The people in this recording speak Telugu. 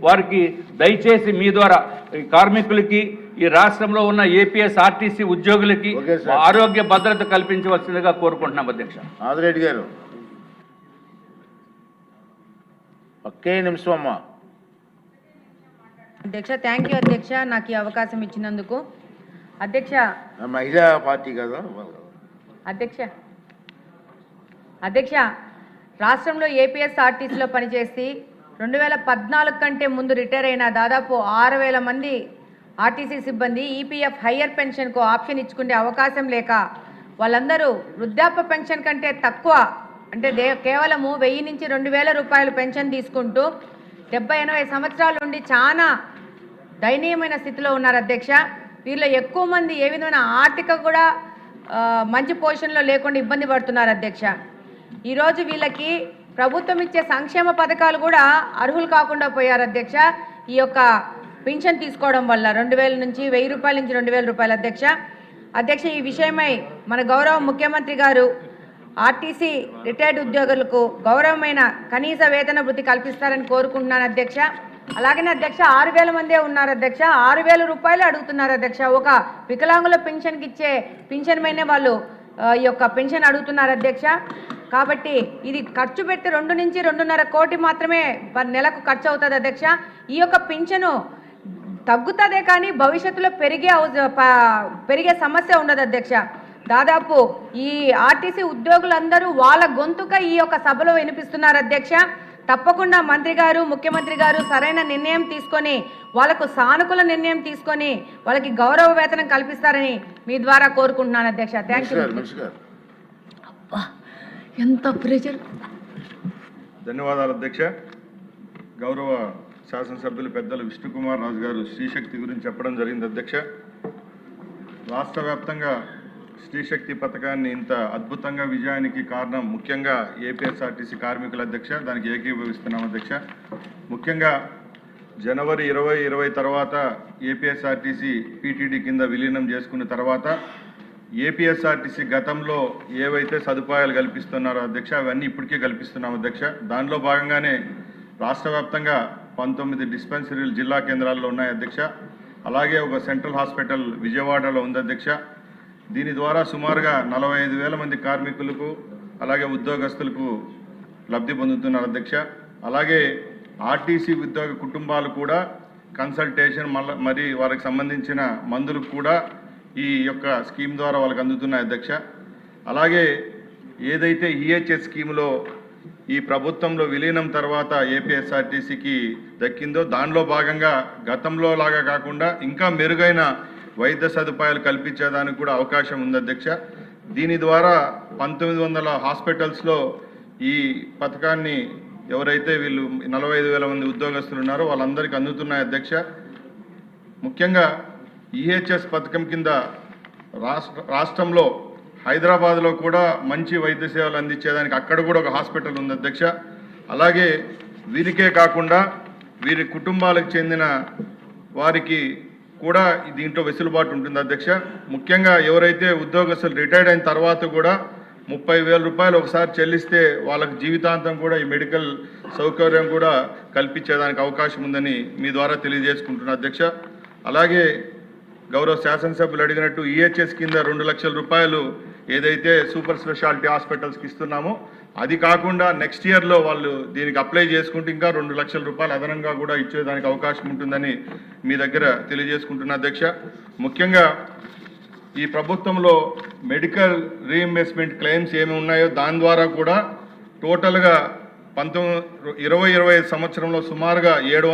వారికి దయచేసి మీ ద్వారా కార్మికులకి ఈ రాష్ట్రంలో ఉన్న ఏపీఎస్ ఆర్టీసీ ఉద్యోగులకి ఆరోగ్య భద్రత కల్పించవలసిందిగా కోరుకుంటున్నాం అధ్యక్ష. ఆదిరెడ్డి గారు ఒకే నిమిషం అమ్మా. అధ్యక్ష థ్యాంక్ యూ అధ్యక్ష, నాకు ఈ అవకాశం ఇచ్చినందుకు. అధ్యక్ష మహిళా పార్టీ కదా అధ్యక్ష రాష్ట్రంలో ఏపీఎస్ ఆర్టీసీలో పనిచేసి 2014 కంటే ముందు రిటైర్ అయిన దాదాపు 6,000 మంది ఆర్టీసీ సిబ్బంది ఈపీఎఫ్ హయ్యర్ పెన్షన్కు ఆప్షన్ ఇచ్చుకునే అవకాశం లేక వాళ్ళందరూ వృద్ధాప్య పెన్షన్ కంటే తక్కువ అంటే కేవలము 1000 నుంచి 2,000 రూపాయలు పెన్షన్ తీసుకుంటూ 70-80 సంవత్సరాల నుండి చాలా దయనీయమైన స్థితిలో ఉన్నారు అధ్యక్ష. వీళ్ళు ఎక్కువ మంది ఏ విధమైన ఆర్థిక కూడా మంచి పొజిషన్లో లేకుండా ఇబ్బంది పడుతున్నారు అధ్యక్ష. ఈరోజు వీళ్ళకి ప్రభుత్వం ఇచ్చే సంక్షేమ పథకాలు కూడా అర్హులు కాకుండా పోయారు అధ్యక్ష. ఈ యొక్క పెన్షన్ తీసుకోవడం వల్ల 2,000 నుంచి 1,000 రూపాయల నుంచి 2,000 రూపాయలు అధ్యక్ష. ఈ విషయమై మన గౌరవ ముఖ్యమంత్రి గారు ఆర్టీసీ రిటైర్డ్ ఉద్యోగులకు గౌరవమైన కనీస వేతన వృత్తి కల్పిస్తారని కోరుకుంటున్నాను అధ్యక్ష. అలాగనే అధ్యక్ష 6,000 మందే ఉన్నారు అధ్యక్ష, 6,000 రూపాయలు అడుగుతున్నారు అధ్యక్ష. ఒక వికలాంగుల పెన్షన్కి ఇచ్చే పెన్షన్ పైనే వాళ్ళు ఈ యొక్క పెన్షన్ అడుగుతున్నారు అధ్యక్ష. కాబట్టి ఇది ఖర్చు పెడితే 2 నుంచి 2.5 కోటి మాత్రమే నెలకు ఖర్చు అవుతుంది అధ్యక్ష. ఈ యొక్క పెన్షను తగ్గుతుందే కానీ భవిష్యత్తులో పెరిగే సమస్య ఉండదు అధ్యక్ష. దాదాపు ఈ ఆర్టీసీ ఉద్యోగులందరూ వాళ్ళ గొంతుక ఈ యొక్క సభలో వినిపిస్తున్నారు అధ్యక్ష. తప్పకుండా మంత్రి గారు ముఖ్యమంత్రి గారు సరైన నిర్ణయం తీసుకొని వాళ్ళకు సానుకూల నిర్ణయం తీసుకొని వాళ్ళకి గౌరవ వేతనం కల్పిస్తారని మీ ద్వారా కోరుకుంటున్నాను అధ్యక్ష. Thank you. ఎంత ప్రెజర్. ధన్యవాదాలు అధ్యక్ష. గౌరవ శాసనసభ్యులు పెద్దలు విష్ణుకుమార్ రాజు గారు శ్రీశక్తి గురించి చెప్పడం జరిగింది అధ్యక్ష. రాష్ట్ర వ్యాప్తంగా శ్రీశక్తి పథకాన్ని ఇంత అద్భుతంగా విజయానికి కారణం ముఖ్యంగా ఏపీఎస్ఆర్టీసీ కార్మికుల అధ్యక్ష. దానికి ఏకీభవిస్తున్నాం అధ్యక్ష. ముఖ్యంగా జనవరి 2020 తర్వాత ఏపీఎస్ఆర్టీసీ పీటీడీ కింద విలీనం చేసుకున్న తర్వాత ఏపీఎస్ఆర్టీసీ గతంలో ఏవైతే సదుపాయాలు కల్పిస్తున్నారో అధ్యక్ష అవన్నీ ఇప్పటికే కల్పిస్తున్నాం అధ్యక్ష. దానిలో భాగంగానే రాష్ట్ర వ్యాప్తంగా 19 డిస్పెన్సరీలు జిల్లా కేంద్రాల్లో ఉన్నాయి అధ్యక్ష. అలాగే ఒక సెంట్రల్ హాస్పిటల్ విజయవాడలో ఉంది అధ్యక్ష. దీని ద్వారా సుమారుగా 45,000 మంది కార్మికులకు అలాగే ఉద్యోగస్తులకు లబ్ధి పొందుతున్నారు అధ్యక్ష. అలాగే ఆర్టీసీ ఉద్యోగ కుటుంబాలు కూడా కన్సల్టేషన్ మరి వారికి సంబంధించిన మందులకు కూడా ఈ యొక్క స్కీమ్ ద్వారా వాళ్ళకి అందుతున్నాయి అధ్యక్ష. అలాగే ఏదైతే ఈహెచ్ఎస్ స్కీమ్లో ఈ ప్రభుత్వంలో విలీనం తర్వాత ఏపీఎస్ఆర్టీసీకి దక్కిందో దానిలో భాగంగా గతంలో లాగా కాకుండా ఇంకా మెరుగైన వైద్య సదుపాయాలు కల్పించేదానికి కూడా అవకాశం ఉంది అధ్యక్ష. దీని ద్వారా 1900 హాస్పిటల్స్లో ఈ పథకాన్ని ఎవరైతే వీళ్ళు 45,000 మంది ఉద్యోగస్తులు ఉన్నారో వాళ్ళందరికీ అందుతున్నాయి అధ్యక్ష. ముఖ్యంగా ఈహెచ్ఎస్ పథకం కింద రాష్ట్రంలో హైదరాబాద్లో కూడా మంచి వైద్య సేవలు అందించేదానికి అక్కడ కూడా ఒక హాస్పిటల్ ఉంది అధ్యక్ష. అలాగే వీరికే కాకుండా వీరి కుటుంబాలకు చెందిన వారికి కూడా దీంట్లో వెసులుబాటు ఉంటుంది అధ్యక్ష. ముఖ్యంగా ఎవరైతే ఉద్యోగస్తులు రిటైర్డ్ అయిన తర్వాత కూడా 30,000 రూపాయలు ఒకసారి చెల్లిస్తే వాళ్ళకి జీవితాంతం కూడా ఈ మెడికల్ సౌకర్యం కూడా కల్పించేదానికి అవకాశం ఉందని మీ ద్వారా తెలియజేసుకుంటున్నా అధ్యక్ష. అలాగే గౌరవ శాసనసభ్యులు అడిగినట్టు ఈహెచ్ఎస్ కింద 2 లక్షల రూపాయలు ఏదైతే సూపర్ స్పెషాలిటీ హాస్పిటల్స్కి ఇస్తున్నామో అది కాకుండా నెక్స్ట్ ఇయర్లో వాళ్ళు దీనికి అప్లై చేసుకుంటే ఇంకా 2 లక్షల రూపాయలు అదనంగా కూడా ఇచ్చేదానికి అవకాశం ఉంటుందని మీ దగ్గర తెలియజేసుకుంటున్నా అధ్యక్ష. ముఖ్యంగా ఈ ప్రభుత్వంలో మెడికల్ రీఇంబర్స్మెంట్ క్లెయిమ్స్ ఏమి ఉన్నాయో దాని ద్వారా కూడా టోటల్గా 2020 సంవత్సరంలో సుమారుగా 700